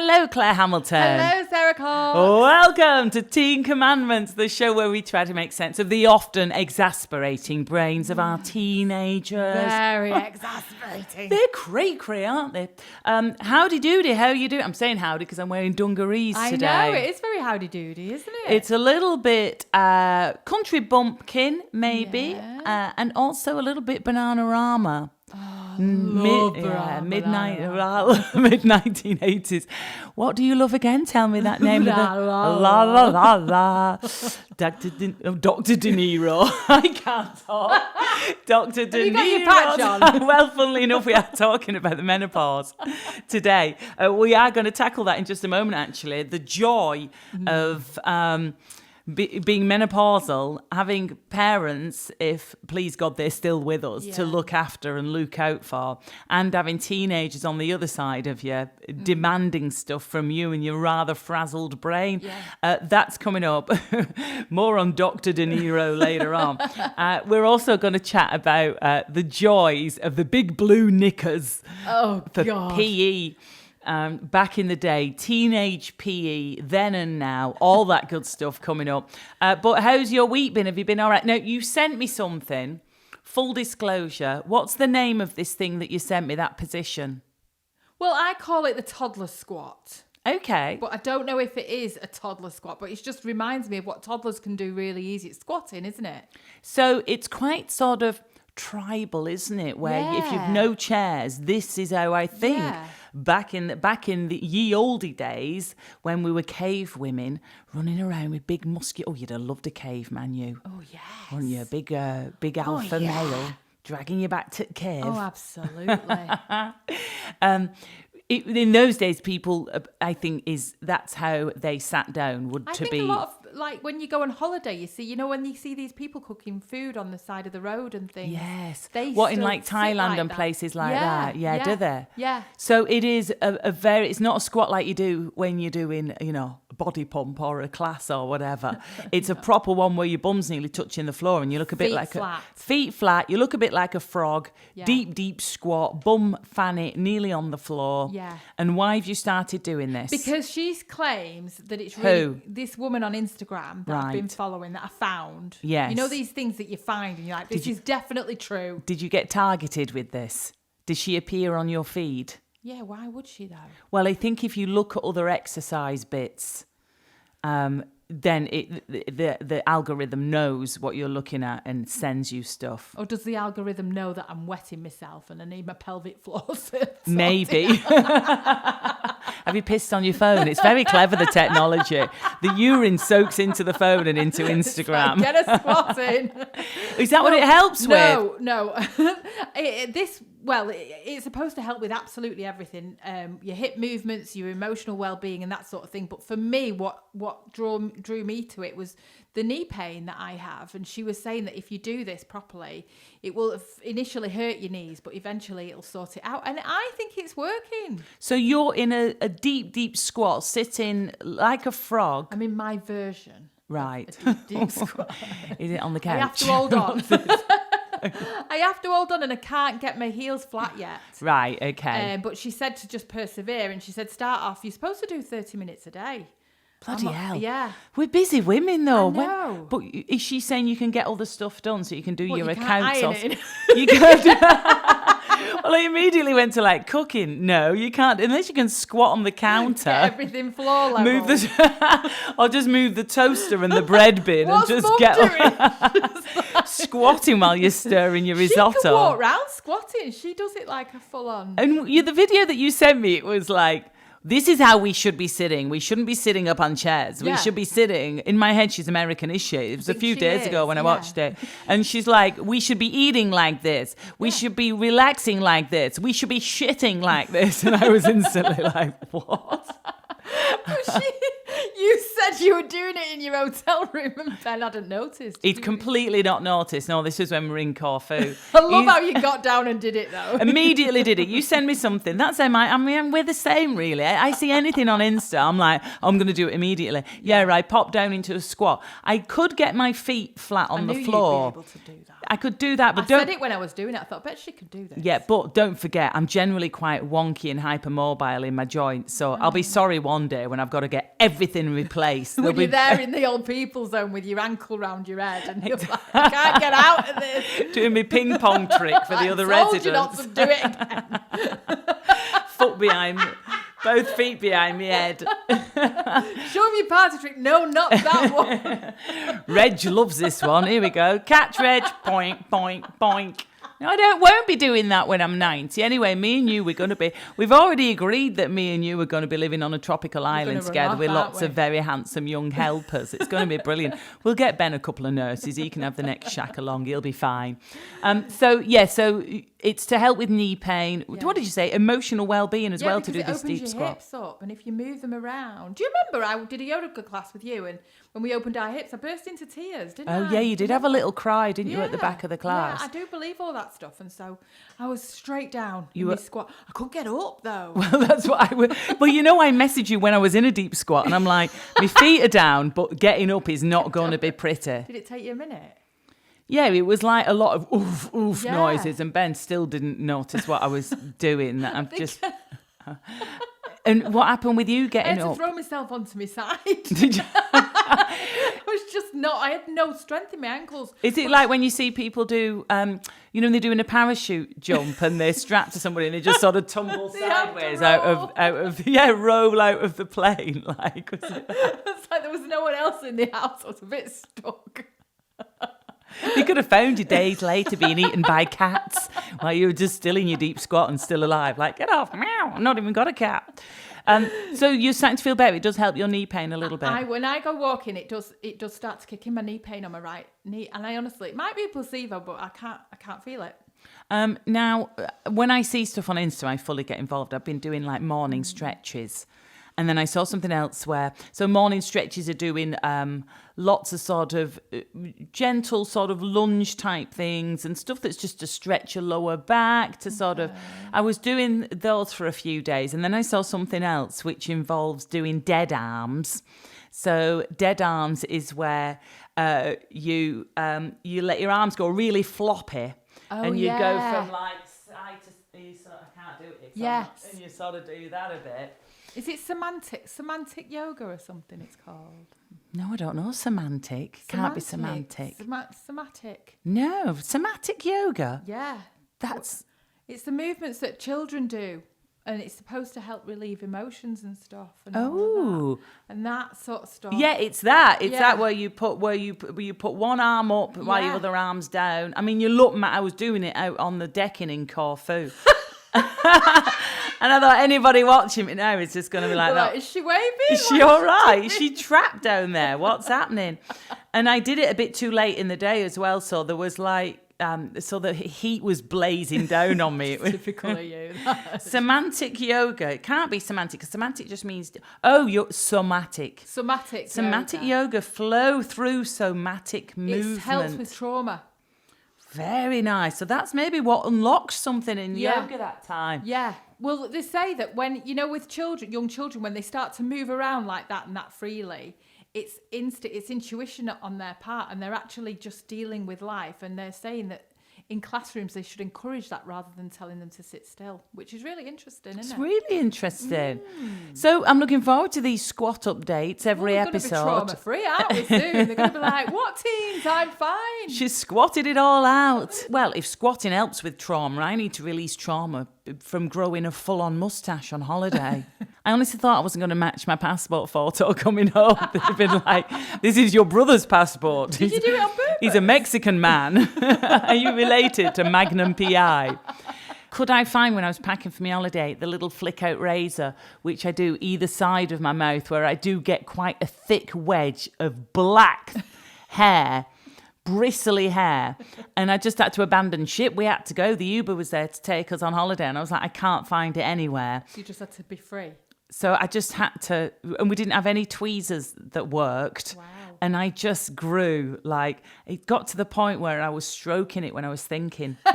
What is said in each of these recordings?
Hello, Claire Hamilton. Hello, Sara. Welcome to Teen Commandments, the show where we try to make sense of the often exasperating brains of our teenagers. Very exasperating. They're cray-cray, aren't they? Howdy doody, how you doing? I'm saying howdy because I'm wearing dungarees today. I know, it is very howdy doody, isn't it? It's a little bit country bumpkin, maybe, Yeah. and also a little bit Bananarama. Love Mid-1980s. What do you love again? Tell me that name. La, of the... la, la, la, la, la. Dr. De Niro. I can't talk. Dr. De Niro. you got your patch on? Well, funnily enough, we are talking about the menopause today. We are going to tackle that in just a moment, actually. The joy of... being menopausal, having parents, if please God they're still with us, to look after and look out for, and having teenagers on the other side of you demanding stuff from you and your rather frazzled brain. That's coming up. More on Dr. De Niro later on. We're also going to chat about the joys of the big blue knickers for God. PE. Back in the day, teenage PE, then and now, all that good stuff coming up. But how's your week been? Have you been all right? Now, you sent me something. Full disclosure. What's the name of this thing that you sent me, that position? Well, I call it the toddler squat. Okay. But I don't know if it is a toddler squat, but it just reminds me of what toddlers can do really easy. It's squatting, isn't it? So it's quite sort of tribal, isn't it? Where if you've no chairs, this is how I think. Back in the ye olde days when we were cave women running around with big muscular. Oh, you'd have loved a caveman, you. Oh yes. Wouldn't you? Big alpha male dragging you back to the cave. Oh, absolutely. In those days, people, I think, that's how they sat down. I think a lot of, like, when you go on holiday, you see, when you see these people cooking food on the side of the road and things. Yes. They in like Thailand like and that. places like that? Yeah, do they? Yeah. So it is it's not a squat like you do when you're doing, a body pump or a class or whatever. It's a proper one where your bum's nearly touching the floor and you look a bit feet flat. You look a bit like a frog. Yeah. Deep squat, bum fanny nearly on the floor. Yeah. And why have you started doing this? Because she claims that it's really this woman on Instagram that I've been Right. following that I found. Yes. You know these things that you find and you're like, this is definitely true. Did you get targeted with this? Did she appear on your feed? Yeah, why would she though? Well, I think if you look at other exercise bits, then the algorithm knows what you're looking at and sends you stuff. Or does the algorithm know that I'm wetting myself and I need my pelvic floors? Maybe. Have you pissed on your phone? It's very clever, the technology. The urine soaks into the phone and into Instagram. Get a squat in. Is that what it helps with? No. It's supposed to help with absolutely everything. Your hip movements, your emotional well-being and that sort of thing. But for me, what drew me to it was the knee pain that I have. And she was saying that if you do this properly, it will initially hurt your knees, but eventually it'll sort it out. And I think it's working. So you're in a deep squat, sitting like a frog. I'm in my version. Right. A deep squat. Is it on the couch? I have to hold on. I have to hold on and I can't get my heels flat yet. Right, okay. But she said to just persevere and she said start off, you're supposed to do 30 minutes a day. Bloody hell. Yeah. We're busy women though. I know. But is she saying you can get all the stuff done so you can do your you accounts? can't iron it. You can't. Well, I immediately went to like cooking. No, you can't unless you can squat on the counter. Get everything floor level. Or just move the toaster and the bread bin What's and just Mum get squatting while you're stirring your risotto. She can walk around squatting. She does it like a full on. And the video that you sent me, it was like, this is how we should be sitting. We shouldn't be sitting up on chairs. We should be sitting. In my head, she's American, is she? It was a few days ago when I watched it. And she's like, we should be eating like this. We should be relaxing like this. We should be shitting like this. And I was instantly like, what? You said you were doing it in your hotel room and Ben hadn't noticed. He'd completely not noticed. No, this was when we were in Corfu. I love how you got down and did it, though. Immediately did it. You send me something. That's how I mean, we're the same, really. I see anything on Insta, I'm like, I'm going to do it immediately. Yeah, I pop down into a squat. I could get my feet flat on the floor. You'd be able to do that. I could do that, but I said it when I was doing it. I thought, I bet she could do this. Yeah, but don't forget, I'm generally quite wonky and hypermobile in my joints. So I'll be sorry one day when I've got to get everything replaced. When you're there in the old people zone with your ankle round your head and you're like, I can't get out of this. Doing my ping pong trick for the other residents. I told you not to do it again. Foot behind me. Both feet behind me head. Show me your party trick. No, not that one. Reg loves this one. Here we go. Catch Reg. Boink, boink, boink. No, won't be doing that when I'm 90. Anyway, me and you, we've already agreed that me and you are going to be living on a tropical island together with lots of very handsome young helpers. It's going to be brilliant. We'll get Ben a couple of nurses. He can have the next shack along. He'll be fine. So it's to help with knee pain. Yeah. What did you say? Emotional well-being as well to do this deep squat. It opens your hips up, and if you move them around. Do you remember I did a yoga class with you, and when we opened our hips, I burst into tears, didn't I? Oh, yeah, you did have a little cry, didn't you, at the back of the class? Yeah, I do believe all that stuff, and so I was straight down in my squat. I couldn't get up, though. Well, that's what I would. Well, I messaged you when I was in a deep squat, and I'm like, my feet are down, but getting up is not going to be pretty. Did it take you a minute? Yeah, it was like a lot of oof, oof noises, and Ben still didn't notice what I was doing. I'm just... And what happened with you getting up? I had to throw myself onto my side. Did you? I was just I had no strength in my ankles. Is it like when you see people do, when they're doing a parachute jump and they're strapped to somebody and they just sort of tumble sideways roll out of the plane? Like, was it that? It's like there was no one else in the house. I was a bit stuck. You could have found you days later being eaten by cats while you were just still in your deep squat and still alive. Like, get off, meow, I've not even got a cat. So you're starting to feel better. It does help your knee pain a little bit. When I go walking, it does start to kick in my knee pain on my right knee. And I honestly, it might be a placebo, but I can't feel it. Now, when I see stuff on Insta, I fully get involved. I've been doing like morning stretches. And then I saw something else so morning stretches are doing lots of sort of gentle sort of lunge type things and stuff that's just to stretch your lower back to sort of... I was doing those for a few days, and then I saw something else which involves doing dead arms. So dead arms is where you let your arms go really floppy and you go from like side to... I can't do it. Yes. And you sort of do that a bit. Is it semantic yoga or something it's called? No, I don't know. Semantic. Can't be semantic. Somatic. No, somatic yoga. Yeah. It's the movements that children do, and it's supposed to help relieve emotions and stuff. And all of that. And that sort of stuff. Yeah, it's that. It's that where you put one arm up while your other arm's down. I mean, you look. I was doing it out on the decking in Corfu. And I thought anybody watching me now is just going to be like, that. Is she waving? Is she all right? Is she trapped down there? What's happening? And I did it a bit too late in the day as well. So there was like, so the heat was blazing down on me. Typical of you. Semantic yoga. It can't be semantic because semantic just means, you're somatic. Somatic yoga flow through somatic movement. It helps with trauma. Very nice. So that's maybe what unlocked something in yoga that time. Yeah. Well, they say that when, with young children, when they start to move around like that and that freely, it's intuition on their part, and they're actually just dealing with life. And they're saying that in classrooms, they should encourage that rather than telling them to sit still, which is really interesting, isn't it? It's really interesting. So I'm looking forward to these squat updates every episode. We're going to be trauma-free, aren't we, soon? They're going to be like, what teens? I'm fine. She's squatted it all out. Well, if squatting helps with trauma, I need to release trauma from growing a full-on mustache on holiday. I honestly thought I wasn't going to match my passport photo coming home. They'd been like, this is your brother's passport. Did you do it on purpose? He's a Mexican man. Are you related to Magnum PI? Could I find, when I was packing for my holiday, the little flick-out razor, which I do either side of my mouth, where I do get quite a thick wedge of black hair, bristly hair, and I just had to abandon ship. We had to go. The Uber was there to take us on holiday, and I was like, I can't find it anywhere. So you just had to be free. So I just had to, and we didn't have any tweezers that worked. Wow. And I just grew, like, it got to the point where I was stroking it when I was thinking. You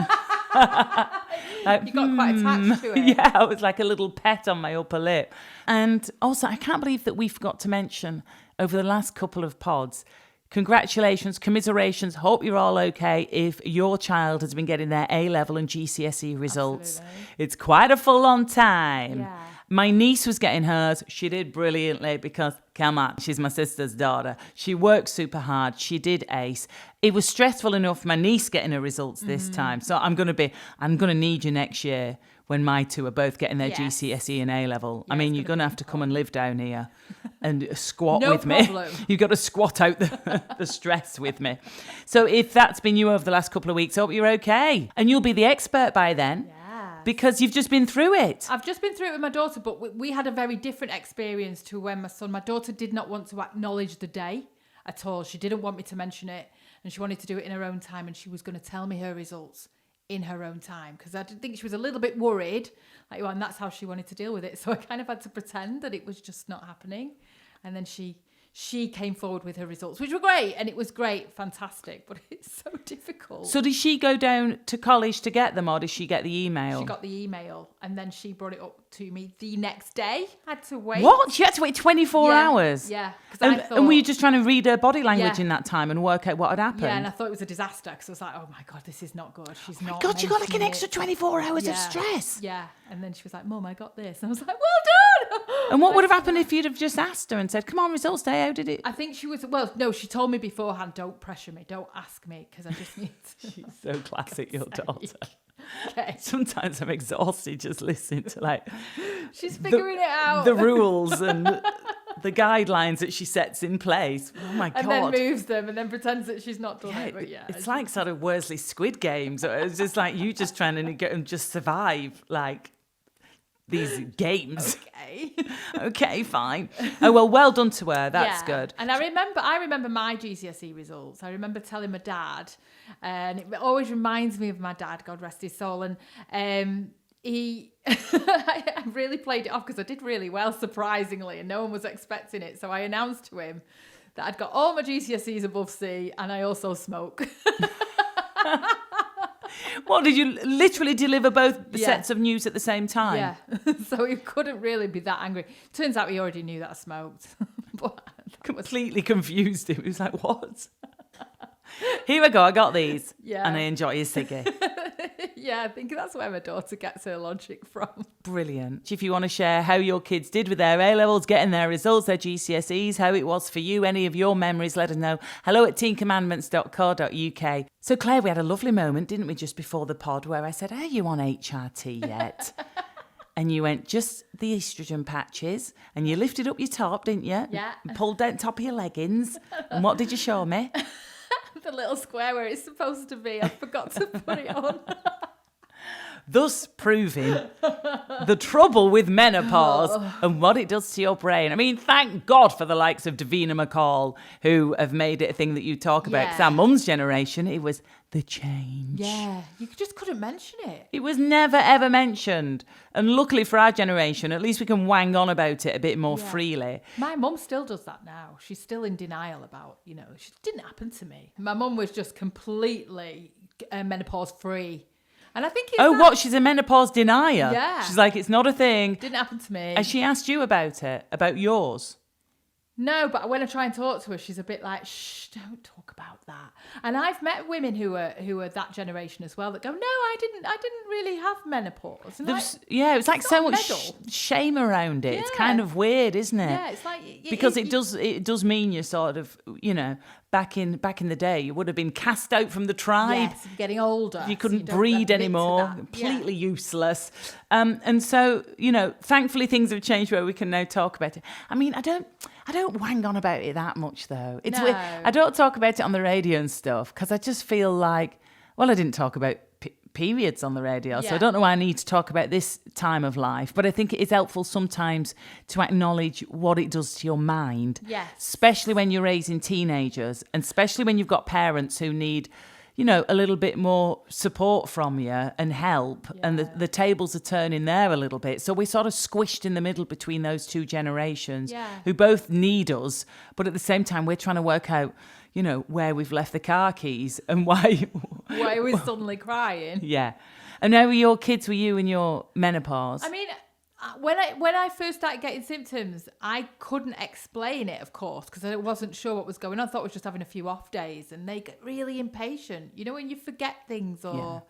got quite attached to it. Yeah, I was like a little pet on my upper lip. And also, I can't believe that we forgot to mention over the last couple of pods, congratulations, commiserations, hope you're all okay if your child has been getting their A-level and GCSE results. Absolutely. It's quite a full-on time. Yeah. My niece was getting hers. She did brilliantly because, come on, she's my sister's daughter. She worked super hard. She did ace. It was stressful enough, my niece getting her results this time. So I'm going to need you next year when my two are both getting their GCSE and A-level. I mean, you're going to have to come and live down here and squat with me. You've got to squat out the stress with me. So if that's been you over the last couple of weeks, I hope you're okay. And you'll be the expert by then. Yeah. Because you've just been through it. I've just been through it with my daughter, but we had a very different experience to when my daughter did not want to acknowledge the day at all. She didn't want me to mention it, and she wanted to do it in her own time, and she was going to tell me her results in her own time, because I think she was a little bit worried, and that's how she wanted to deal with it. So I kind of had to pretend that it was just not happening, and then she came forward with her results, which were great, and it was great, fantastic, but it's so difficult. So did she go down to college to get them, or did she get the email? She got the email, and then she brought it up to me the next day. I had to wait. What? She had to wait 24 hours? Yeah. And were you just trying to read her body language in that time and work out what had happened? Yeah, and I thought it was a disaster, because I was like, oh my God, this is not good. She's not. God, you got like an mentioning extra it. 24 hours of stress. Yeah. And then she was like, Mum, I got this. And I was like, well done. And what would have happened if you'd have just asked her and said, come on, results day, how did it? I think she was, well, no, she told me beforehand, don't pressure me, don't ask me, because I just need to. She's so classic, your daughter. Okay. Sometimes I'm exhausted just listening to like she's figuring it out. the rules and the guidelines that she sets in place. Oh my God. And then moves them and then pretends that she's not done it. But it's like sort of Worsley Squid Games. It's just like you just trying to get and just survive like these games. Okay, fine. Oh, well done to her. That's good. And I remember my GCSE results. I remember telling my dad, and it always reminds me of my dad, God rest his soul. And he, I really played it off because I did really well, surprisingly, and no one was expecting it. So I announced to him that I'd got all my GCSEs above C, and I also smoke. What, did you literally deliver both sets of news at the same time? Yeah. So he couldn't really be that angry. Turns out he already knew that I smoked. But completely confused him. He was like, what? Here we go, I got these. Yeah. And I enjoy your ciggy. Yeah, I think that's where my daughter gets her logic from. Brilliant. If you want to share how your kids did with their A-levels, getting their results, their GCSEs, how it was for you, any of your memories, let us know. hello@teencommandments.co.uk. So Claire, we had a lovely moment, didn't we, just before the pod where I said, are you on HRT yet? And you went, just the estrogen patches, and you lifted up your top, didn't you? Yeah. And pulled down top of your leggings. And what did you show me? The little square where it's supposed to be. I forgot to put it on. Thus proving the trouble with menopause and what it does to your brain. I mean, thank God for the likes of Davina McCall, who have made it a thing that you talk about. Because our mum's generation, it was the change. Yeah, you just couldn't mention it. It was never, ever mentioned. And luckily for our generation, at least we can wang on about it a bit more freely. My mum still does that now. She's still in denial about, it didn't happen to me. My mum was just completely menopause free. And I think what? She's a menopause denier? Yeah. She's like, it's not a thing. Didn't happen to me. Has she asked you about it? About yours? No, but when I try and talk to her, she's a bit like, shh, don't talk about that. And I've met women who are that generation as well that go, no, I didn't really have menopause. And it's like so much shame around it. Yeah. It's kind of weird, isn't it? Yeah, it's like because it does mean you're sort of, back in the day, you would have been cast out from the tribe. Yes, getting older. You couldn't breed anymore. Completely useless. And so, thankfully things have changed where we can now talk about it. I mean, I don't wang on about it that much, though. It's weird. I don't talk about it on the radio and stuff because I just feel like, well, I didn't talk about periods on the radio, so I don't know why I need to talk about this time of life. But I think it is helpful sometimes to acknowledge what it does to your mind. Yes. Especially when you're raising teenagers, and especially when you've got parents who need a little bit more support from you and help. Yeah. And the tables are turning there a little bit. So we're sort of squished in the middle between those two generations who both need us. But at the same time, we're trying to work out, where we've left the car keys and why. Why we're suddenly crying. Yeah. And how were your kids, were you in your menopause? I mean, when I first started getting symptoms, I couldn't explain it, of course, because I wasn't sure what was going on. I thought I was just having a few off days, and they get really impatient. When you forget things or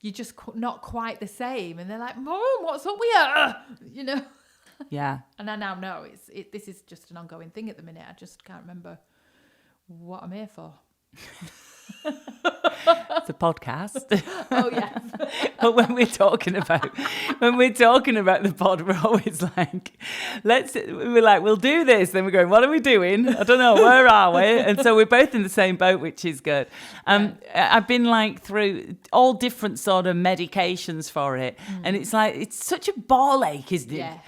you're just not quite the same, and they're like, "Mom, what's up with you?" Yeah. And I now know this is just an ongoing thing at the minute. I just can't remember what I'm here for. It's a podcast. Oh yeah. But when we're talking about the pod, we're always like, we'll do this. Then we're going, what are we doing? I don't know, where are we? And so we're both in the same boat, which is good. I've been through all different sort of medications for it, and it's such a ball ache, isn't it? Yeah.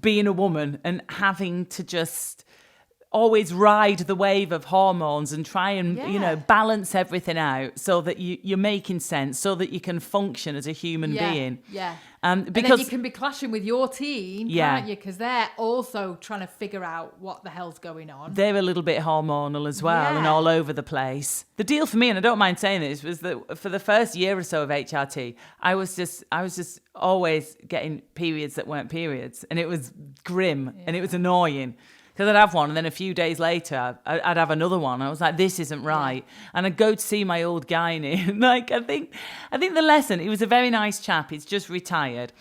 Being a woman and having to just always ride the wave of hormones and try and balance everything out so that you're making sense, so that you can function as a human being. Yeah. Because and then you can be clashing with your team, can't you? Because they're also trying to figure out what the hell's going on. They're a little bit hormonal as well and all over the place. The deal for me, and I don't mind saying this, was that for the first year or so of HRT, I was just always getting periods that weren't periods, and it was grim and it was annoying. Because I'd have one, and then a few days later, I'd have another one. I was like, "This isn't right." Yeah. And I'd go to see my old gynae, and I think the lesson. He was a very nice chap. He's just retired.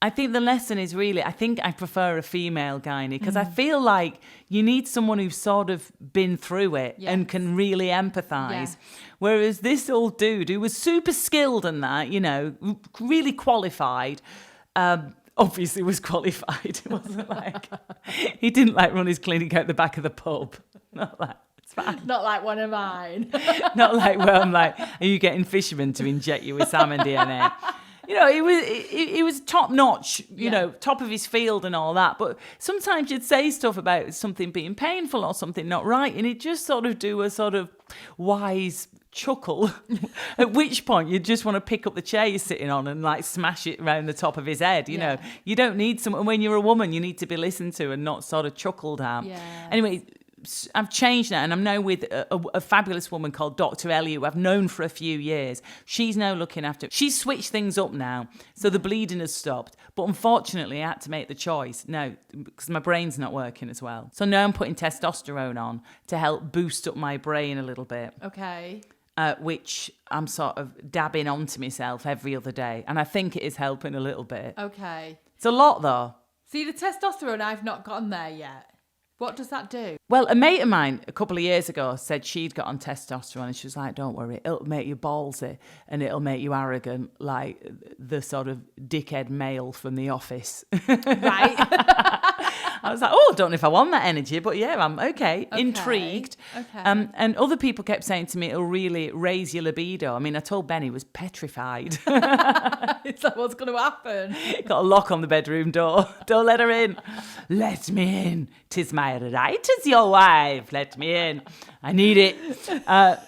I think the lesson is really, I think I prefer a female gynae because I feel like you need someone who's sort of been through it and can really empathise. Yeah. Whereas this old dude who was super skilled in that, really qualified. Obviously was qualified. It wasn't he didn't run his clinic out the back of the pub. It's fine. Not like one of mine. Not where I'm are you getting fishermen to inject you with salmon DNA? He was top notch, top of his field and all that. But sometimes you'd say stuff about something being painful or something not right, and he'd just sort of do a sort of wise chuckle, at which point you just want to pick up the chair you're sitting on and smash it around the top of his head. You know, you don't need someone. When you're a woman, you need to be listened to and not sort of chuckled at. Anyway, I've changed now, and I'm now with a fabulous woman called Dr. Ellie, who I've known for a few years. She's now looking after. She's switched things up now, so the bleeding has stopped. But unfortunately, I had to make the choice now because my brain's not working as well. So now I'm putting testosterone on to help boost up my brain a little bit. Okay. Which I'm sort of dabbing onto myself every other day, and I think it is helping a little bit. Okay. It's a lot though. See, the testosterone, I've not gotten there yet. What does that do? Well, a mate of mine a couple of years ago said she'd got on testosterone, and she was like, don't worry, it'll make you ballsy and it'll make you arrogant like the sort of dickhead male from The Office. Right. I was like, I don't know if I want that energy, but yeah, I'm okay. Intrigued. Okay. And other people kept saying to me, it'll really raise your libido. I mean, I told Ben he was petrified. It's like, what's going to happen? Got a lock on the bedroom door. Don't let her in. Let me in. 'Tis my right as your wife. Let me in. I need it. I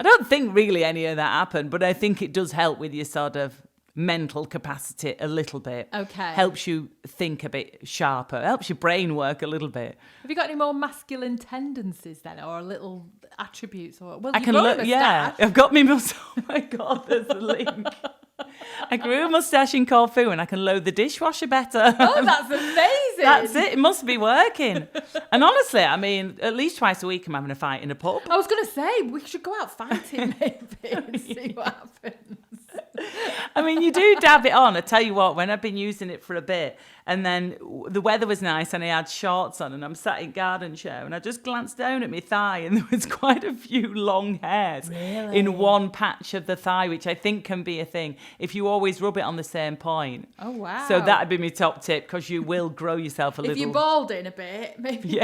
don't think really any of that happened, but I think it does help with your sort of mental capacity a little bit. Okay. Helps you think a bit sharper. Helps your brain work a little bit. Have you got any more masculine tendencies then, or little attributes? Or I can look. Yeah, I've got me mustache. Oh my God, there's the link. I grew a moustache in Corfu and I can load the dishwasher better. Oh, that's amazing. That's it. It must be working. And honestly, I mean, at least twice a week I'm having a fight in a pub. I was going to say, we should go out fighting maybe and see what happens. I mean, you do dab it on. I tell you what, when I've been using it for a bit and then the weather was nice and I had shorts on and I'm sat in garden chair and I just glanced down at my thigh and there was quite a few long hairs in one patch of the thigh, which I think can be a thing if you always rub it on the same point. Oh, wow. So that'd be my top tip because you will grow yourself a little. If you're balding a bit, maybe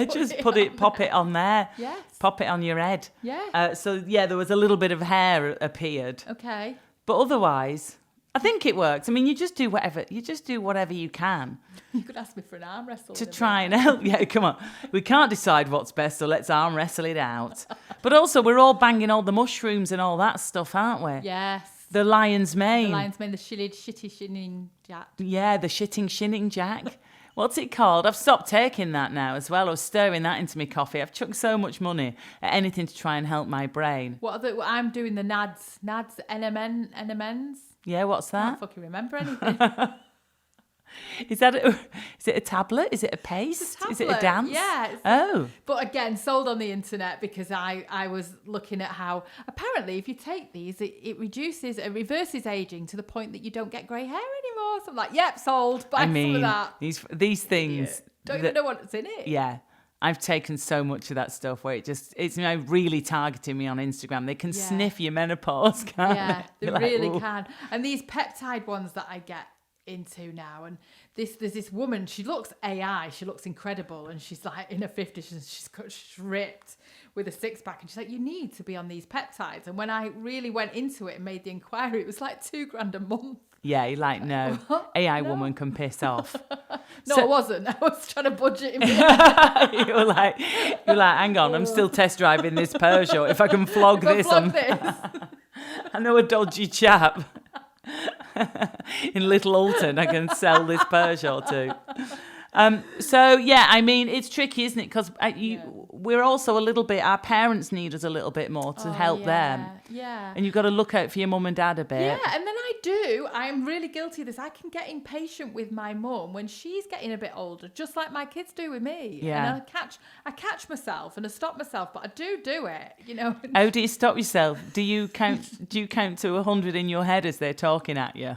pop it on there. Yes. Pop it on your head. Yeah. There was a little bit of hair appeared. Okay. But otherwise, I think it works. I mean, you just do whatever you can. You could ask me for an arm wrestle. To try and help. Yeah, come on. We can't decide what's best, so let's arm wrestle it out. But also, we're all banging all the mushrooms and all that stuff, aren't we? Yes. The lion's mane. The lion's mane, the shitty shinning jack. Yeah, the shitting shinning jack. What's it called? I've stopped taking that now as well. I was stirring that into my coffee. I've chucked so much money at anything to try and help my brain. I'm doing the NADS, NMNs. Yeah, what's I that? can't fucking remember anything. Is it a tablet? Is it a paste? Is it a dance? Yeah. Oh. But again, sold on the internet because I was looking at how apparently if you take these, it reverses aging to the point that you don't get grey hair anymore. So I'm like, yep, sold. Buy some of that. These things. Don't even know what's in it. Yeah. I've taken so much of that stuff where it's really targeting me on Instagram. They can sniff your menopause, can't they really can. And these peptide ones that I get into now, and there's this woman, she looks AI, she looks incredible, and she's like in her 50s and she's got ripped with a six-pack, and she's like, you need to be on these peptides. And when I really went into it and made the inquiry, it was like $2,000 a month. Yeah, you're like, no, AI woman can piss off. No, I wasn't. I was trying to budget him. you were like, hang on, I'm still test driving this Peugeot. If I can flog this. I know a dodgy chap in Little Alton I can sell this Peugeot to. So yeah, I mean, it's tricky, isn't it? Because we're also a little bit, our parents need us a little bit more to help them. Yeah. And you've got to look out for your mum and dad a bit. Yeah, and then I'm really guilty of this. I can get impatient with my mum when she's getting a bit older, just like my kids do with me. Yeah. And I catch myself and I stop myself, but I do it, you know. How do you stop yourself? Do you count to 100 in your head as they're talking at you?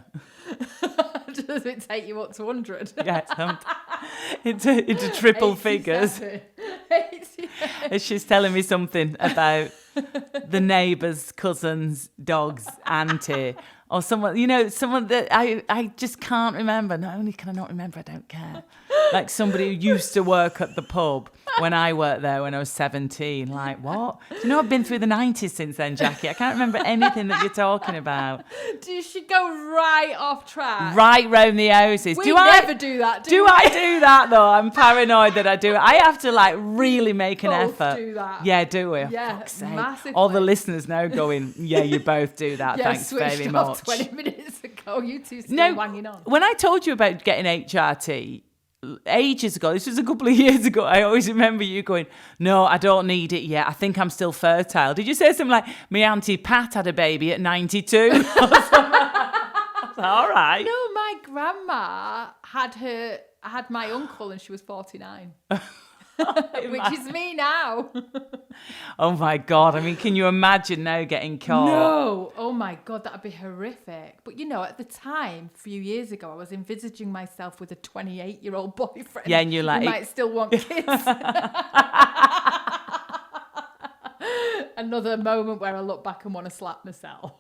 Does it take you up to 100? Yes, into triple figures. As she's telling me something about the neighbour's cousin's dog's auntie or someone that I just can't remember. Not only can I not remember, I don't care. Like somebody who used to work at the pub when I worked there when I was 17. Like, what? Do you know I've been through the 90s since then, Jackie? I can't remember anything that you're talking about. You should go right off track. Right round the houses. We never do that, do we? I do that, though? I'm paranoid that I do it. I have to, like, really make an effort. Do that. Yeah, do we? Yeah, massively. All the listeners now going, yeah, you both do that. Yeah, thanks very much. 20 minutes ago, you two still wanging on. When I told you about getting HRT ages ago, this was a couple of years ago, I always remember you going, no, I don't need it yet. I think I'm still fertile. Did you say something like, my Auntie Pat had a baby at 92? All right. No, my grandma had my uncle and she was 49. Which is me now. Oh my God. I mean, can you imagine now getting caught? No. Oh my God, that'd be horrific. But you know, at the time, a few years ago, I was envisaging myself with a 28-year-old boyfriend. Yeah, and you're like, who might still want kids. Another moment where I look back and want to slap myself.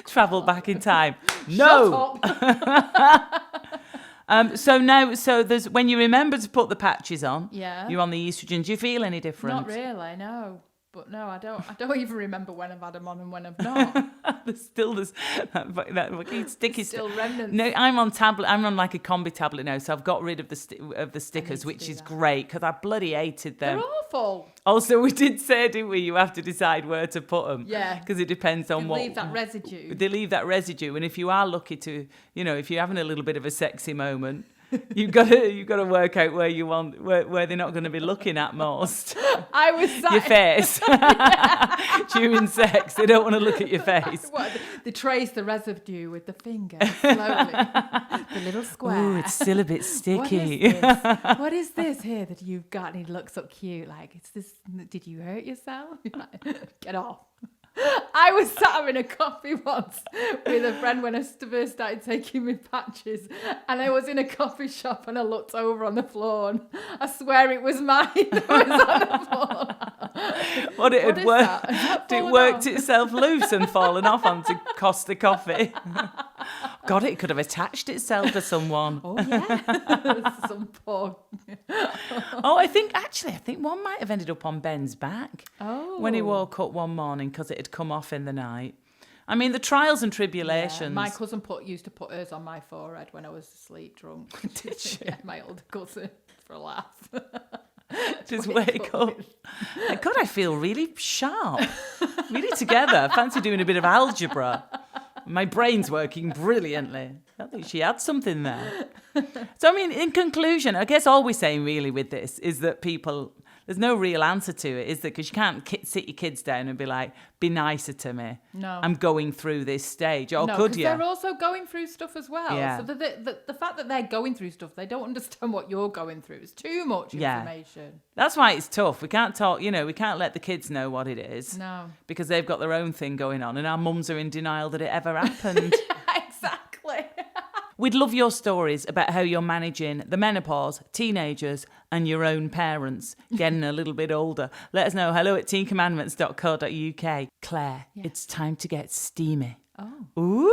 Travel back in time. No. Shut up. So there's when you remember to put the patches on, you're on the estrogen. Do you feel any different? Not really, no. But no, I don't even remember when I've had them on and when I've not. There's still that fucking sticky still remnants. No, I'm on tablet. I'm on like a combi tablet now, so I've got rid of the stickers, which is great because I bloody hated them. They're awful. Also, we did say, didn't we? You have to decide where to put them. Yeah. Because it depends on what. They leave that residue. They leave that residue, and if you are lucky to, if you're having a little bit of a sexy moment. You've got to work out where you want where they're not going to be looking at most. I was your face during sex. They don't want to look at your face. They trace the residue with the finger slowly. The little square. Ooh, it's still a bit sticky. What is this here that you've got? And it looks so cute. Like, it's this. Did you hurt yourself? Get off. I was sat having a coffee once with a friend when I first started taking my patches, and I was in a coffee shop and I looked over on the floor and I swear it was mine that was on the floor. What had worked? It worked itself loose and fallen off onto Costa Coffee. God, it could have attached itself to someone. Oh yeah, some poor. I think one might have ended up on Ben's back. Oh. When he woke up one morning because it had come off in the night. I mean, the trials and tribulations. Yeah, my cousin used to put hers on my forehead when I was asleep drunk. Did she? Yeah, my older cousin, for a laugh. Just wake up. Like, God, I feel really sharp. Really together. I fancy doing a bit of algebra. My brain's working brilliantly. I think she had something there. So, I mean, in conclusion, I guess all we're saying really with this is that people, there's no real answer to it, is there? Because you can't sit your kids down and be like, be nicer to me. No. I'm going through this stage. Or no, could you? They're also going through stuff as well. Yeah. So the fact that they're going through stuff, they don't understand what you're going through. It's too much information. That's why it's tough. We can't talk, we can't let the kids know what it is. No. Because they've got their own thing going on and our mums are in denial that it ever happened. Yeah, exactly. We'd love your stories about how you're managing the menopause, teenagers, and your own parents getting a little bit older. Let us know. hello@teencommandments.co.uk. Claire, it's time to get steamy. Oh. Ooh.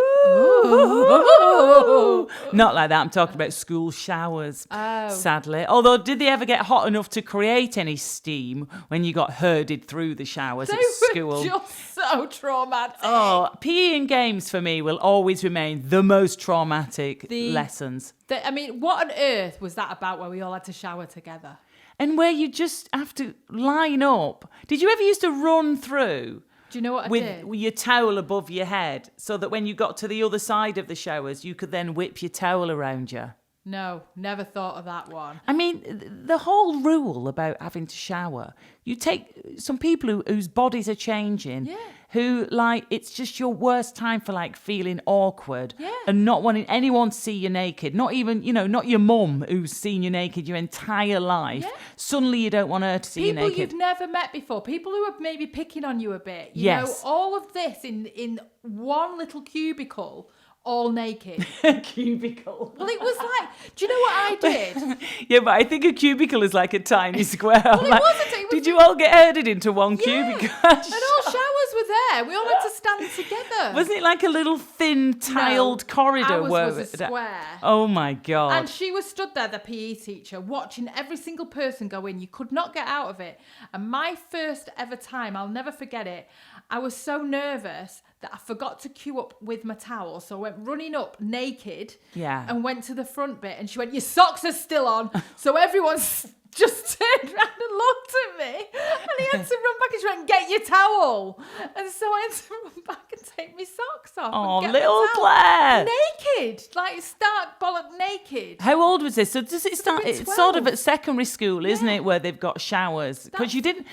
Not like that. I'm talking about school showers, sadly. Although, did they ever get hot enough to create any steam when you got herded through the showers at school? They were just so traumatic. Oh, PE and games for me will always remain the most traumatic lessons. I mean, what on earth was that about where we all had to shower together? And where you just have to line up. Did you ever used to run through? Do you know what I did? With your towel above your head so that when you got to the other side of the showers, you could then whip your towel around you? No, never thought of that one. I mean, the whole rule about having to shower, you take some people whose bodies are changing, who, like, it's just your worst time for, like, feeling awkward and not wanting anyone to see you naked. Not even, not your mum who's seen you naked your entire life. Yeah. Suddenly you don't want her to see you naked. People you've never met before. People who are maybe picking on you a bit. You know, all of this in one little cubicle. All naked. Cubicle. Well, it was like, do you know what I did? Yeah, but I think a cubicle is like a tiny square. Well, it wasn't. Did you all get herded into one cubicle? And all showers were there. We all had to stand together. Wasn't it like a little thin tiled corridor? Ours was a square. Oh my God. And she was stood there, the PE teacher, watching every single person go in. You could not get out of it. And my first ever time, I'll never forget it, I was so nervous that I forgot to queue up with my towel. So I went running up naked and went to the front bit. And she went, your socks are still on. So everyone just turned around and looked at me. And he had to run back and she went, get your towel. And so I had to run back and take my socks off. Oh, little Claire. Naked. Like stark bollock naked. How old was this? So does it start? It's sort of at secondary school, isn't it, where they've got showers? Because you didn't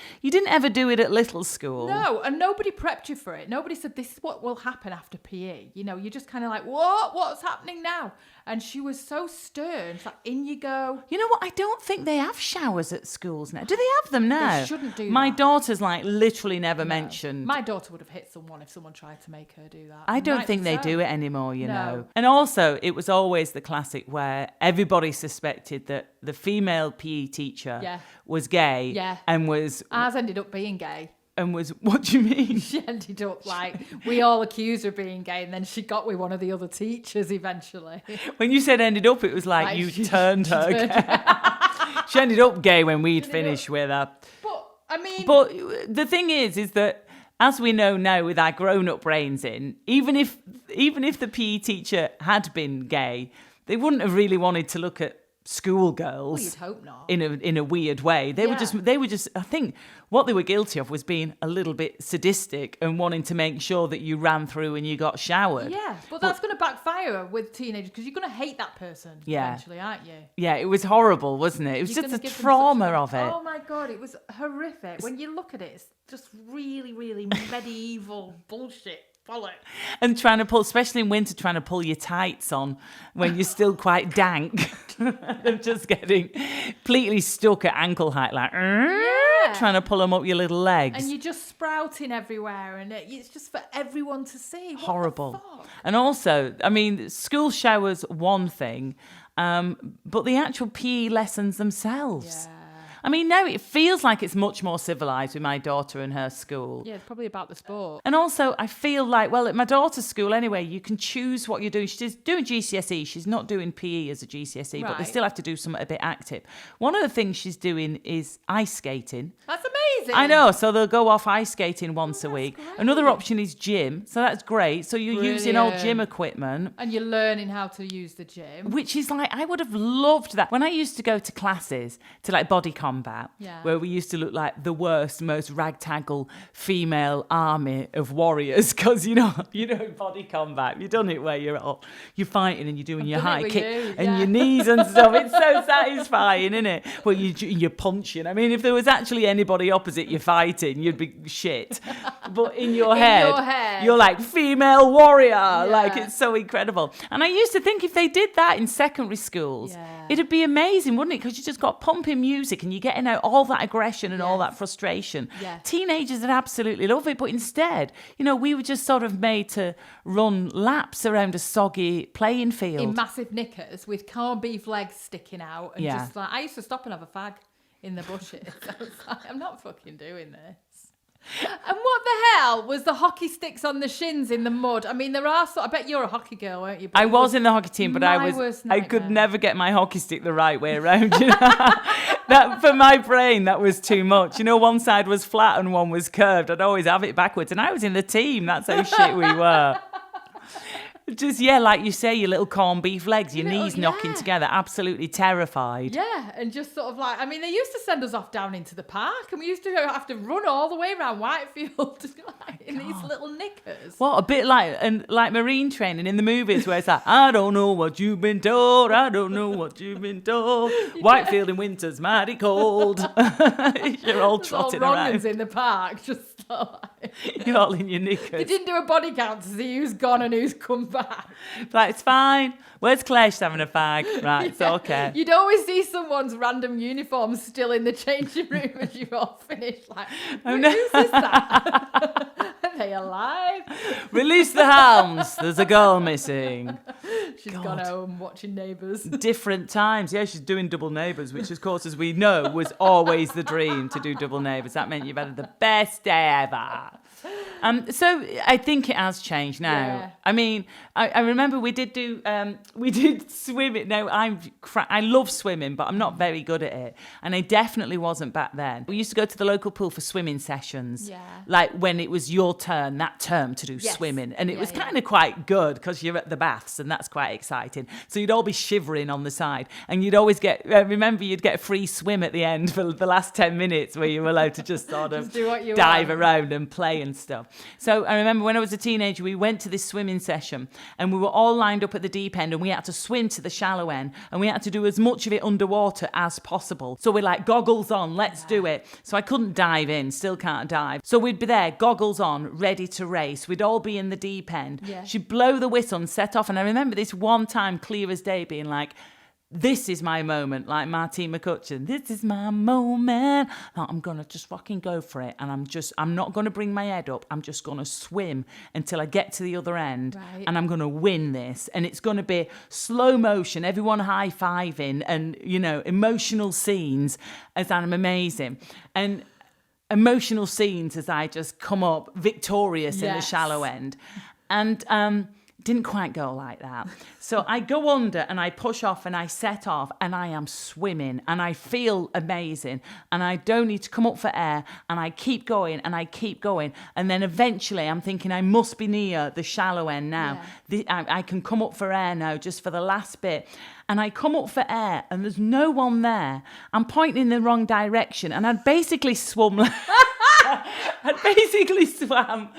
ever do it at little school. No, and nobody prepped you for it. Nobody said this is what will happen after PE. You're just kind of like, what's happening now? And she was so stern. It's like, in you go. You know what? I don't think they have showers at schools now. Do they have them now? They shouldn't do that. My daughter's like literally never mentioned. My daughter would have hit someone if someone tried to make her do that. I don't think they do it anymore, you know. And also, it was always the classic where everybody suspected that the female PE teacher was gay and was... Ours ended up being gay. And was, what do you mean? She ended up like, we all accused her of being gay, and then she got with one of the other teachers eventually. When you said ended up, it was like you turned her gay. She ended up gay when we'd finished with her. But the thing is that, as we know now with our grown-up brains in, even if the PE teacher had been gay, they wouldn't have really wanted to look at schoolgirls. Well, you'd hope not. In a weird way. They were just I think what they were guilty of was being a little bit sadistic and wanting to make sure that you ran through and you got showered. Yeah, but that's going to backfire with teenagers because you're going to hate that person eventually, aren't you? Yeah, it was horrible, wasn't it? It was just the trauma of it. Oh my God, it was horrific. When you look at it, it's just really, really medieval bullshit. And trying to pull, especially in winter, trying to pull your tights on when you're still quite dank. Of just getting completely stuck at ankle height, like trying to pull them up your little legs. And you're just sprouting everywhere, and it's just for everyone to see. Horrible. And also, I mean, school showers, one thing, but the actual PE lessons themselves. Yeah. I mean, now it feels like it's much more civilised with my daughter and her school. Yeah, it's probably about the sport. And also, I feel like, well, at my daughter's school anyway, you can choose what you're doing. She's doing GCSE. She's not doing PE as a GCSE, but they still have to do something a bit active. One of the things she's doing is ice skating. That's amazing. I know. So they'll go off ice skating once a week. great. Another option is gym. So that's great. So you're using old gym equipment. And you're learning how to use the gym. Which is like, I would have loved that. When I used to go to classes to like body combat, where we used to look like the worst, most ragtaggle female army of warriors. Because, you know, in body combat, you've done it where you're fighting and you're doing your high kick and your knees and stuff. It's so satisfying, isn't it? Well, you're punching. I mean, if there was actually anybody opposite you fighting, you'd be shit. But in your head, you're like female warrior. Like, it's so incredible. And I used to think if they did that in secondary schools, it'd be amazing, wouldn't it? Because you just got pumping music and you're getting out all that aggression and all that frustration. Teenagers would absolutely love it. But instead, you know, we were just sort of made to run laps around a soggy playing field. In massive knickers with corned beef legs sticking out. And just like, I used to stop and have a fag in the bushes. I was like, I'm not fucking doing this. And what the hell was the hockey sticks on the shins in the mud? I mean, there are I bet you're a hockey girl, weren't you? But I was in the hockey team, but I could never get my hockey stick the right way around. You know? That for my brain, that was too much. You know, one side was flat and one was curved. I'd always have it backwards, and I was in the team. That's how shit we were. Just, like you say, your little corned beef legs, your knees knocking together, absolutely terrified. Yeah, and just sort of like, I mean, they used to send us off down into the park and we used to have to run all the way around Whitefield in these little knickers. What, a bit like marine training in the movies where it's like, I don't know what you've been told, I don't know what you've been told. Whitefield in winter's mighty cold. You're all trotting around. In the park, just like... You're all in your knickers. They didn't do a body count to see who's gone and who's come back. Like, it's fine. Where's Clare? She's having a fag. Right, it's okay. You'd always see someone's random uniform still in the changing room as you've all finished. Like, who's this that? Are they alive? Release the hounds. There's a girl missing. She's gone home watching Neighbours. Different times. Yeah, she's doing double Neighbours, which, of course, as we know, was always the dream to do double Neighbours. That meant you've had the best day ever. So I think it has changed now. Yeah. I mean, I remember we did swimming. Now I love swimming, but I'm not very good at it, and I definitely wasn't back then. We used to go to the local pool for swimming sessions, like when it was your turn that term to do swimming, and it was kind of quite good because you're at the baths, and that's quite exciting. So you'd all be shivering on the side, and you'd always get. Remember, you'd get a free swim at the end for the last 10 minutes, where you were allowed to just sort of dive around and play and stuff. So I remember when I was a teenager, we went to this swimming session and we were all lined up at the deep end and we had to swim to the shallow end and we had to do as much of it underwater as possible. So we're like, goggles on, let's do it. So I couldn't dive in, still can't dive. So we'd be there, goggles on, ready to race. We'd all be in the deep end. Yeah. She'd blow the whistle and set off. And I remember this one time, clear as day, being like, this is my moment, like Martine McCutcheon. This is my moment. I'm going to just fucking go for it. And I'm not going to bring my head up. I'm just going to swim until I get to the other end. Right. And I'm going to win this. And it's going to be slow motion, everyone high-fiving and, you know, emotional scenes as I'm amazing. And emotional scenes as I just come up victorious in the shallow end. And, didn't quite go like that. So I go under and I push off and I set off and I am swimming and I feel amazing and I don't need to come up for air and I keep going and I keep going. And then eventually I'm thinking I must be near the shallow end now. Yeah. I can come up for air now just for the last bit. And I come up for air and there's no one there. I'm pointing in the wrong direction and I'd basically swum... I'd basically swam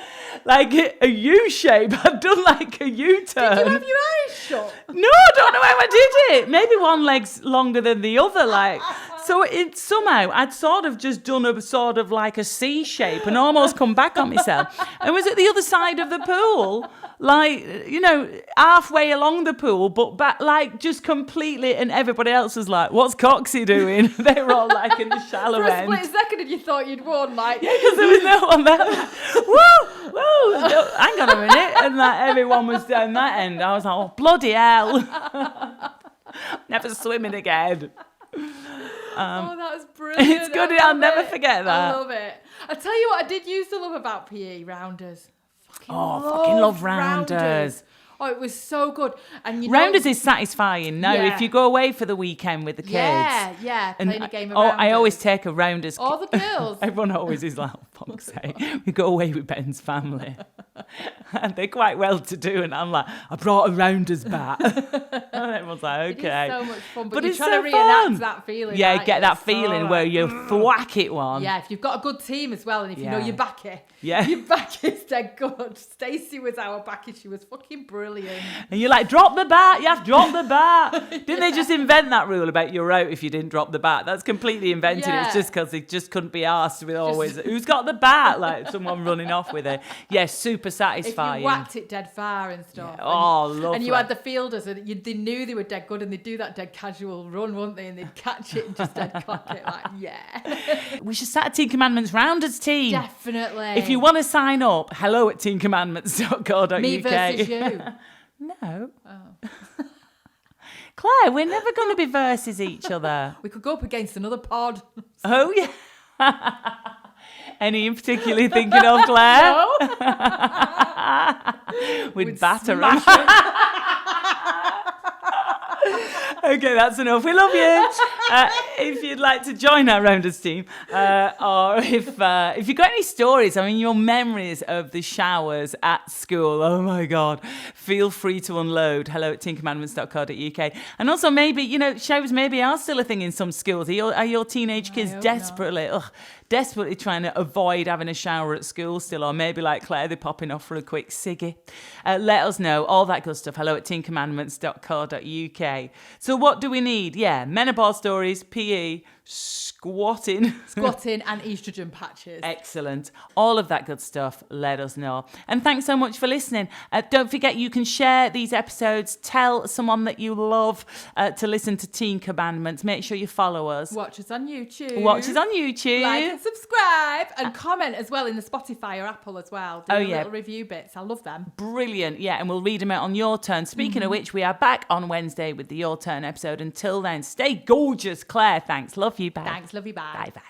like a U shape. I'd done like a U-turn. Did you have your eyes shut? No, I don't know how I did it. Maybe one leg's longer than the other. Like, so it somehow I'd sort of just done a sort of like a C shape and almost come back on myself. And was at the other side of the pool, like, you know, halfway along the pool, but back, like just completely. And everybody else was like, "What's Coxie doing?" They were all like in the shallow end. For a split second, and you thought you'd won, like. Because there was no one there. Like, woo, woo, hang on a minute. And like everyone was down that end. I was like, oh, bloody hell. Never swimming again. Oh, that's brilliant. It's good. I'll never forget that. I love it. I tell you what I did used to love about PE, rounders. Fucking love rounders. Oh, it was so good. And Rounders is satisfying. No, Yeah. if you go away for the weekend with the kids. Yeah, playing a game of I Rounders. always take a Rounders. All the girls. Everyone always is like, oh, fuck's sake. We go away with Ben's family. And they're quite well to do. And I'm like, I brought a Rounders bat. And everyone's like, okay. It is so much fun. But, But you're it's trying so to reenact fun. that feeling. Yeah, aren't get you? that It's feeling so where like, you thwack it one. Yeah, if you've got a good team as well, and if you know Yeah. your backy. Yeah. Your backy's dead good. Stacey was our backy. She was fucking brilliant. And you're like, drop the bat. You have to drop the bat. Didn't they just invent that rule about you're out if you didn't drop the bat? That's completely invented. Yeah. It's just because they just couldn't be asked with always, who's got the bat? Like someone running off with it. Yeah, super satisfying. If you whacked it dead far and stuff. Yeah. Oh, and lovely. And you had the fielders, and they knew they were dead good, and they'd do that dead casual run, wouldn't they? And they'd catch it and just dead cock it. Like, yeah. We should start a Teen Commandments Rounders team. Definitely. If you want to sign up, hello@teencommandments.co.uk. Me versus you. No. Oh. Claire, we're never going to be versus each other. We could go up against another pod. Oh, yeah. Any in particular you're thinking of, Claire? No? We'd batter smash them. Okay, that's enough. We love you. If you'd like to join our Rounders team, or if you've got any stories, I mean, your memories of the showers at school, oh my God, feel free to unload. hello@teencommandments.co.uk. And also maybe, showers maybe are still a thing in some schools. Are your teenage kids desperately trying to avoid having a shower at school still, or maybe like Claire, they're popping off for a quick ciggy? Let us know, all that good stuff. hello@teencommandments.co.uk. So what do we need? Yeah, menopause stories, PE, squatting and estrogen patches. Excellent. All of that good stuff, let us know. And thanks so much for listening. Don't forget, you can share these episodes. Tell someone that you love to listen to Teen Commandments. Make sure you follow us. Watch us on YouTube. Like and subscribe. And comment as well in the Spotify or Apple as well. Do little review bits. I love them. Brilliant. Yeah, and we'll read them out on Your Turn. Speaking of which, we are back on Wednesday with the Your Turn episode. Until then, stay gorgeous. Claire, thanks. Love you. Bye. Thanks. Love you. Bye. Bye. Bye.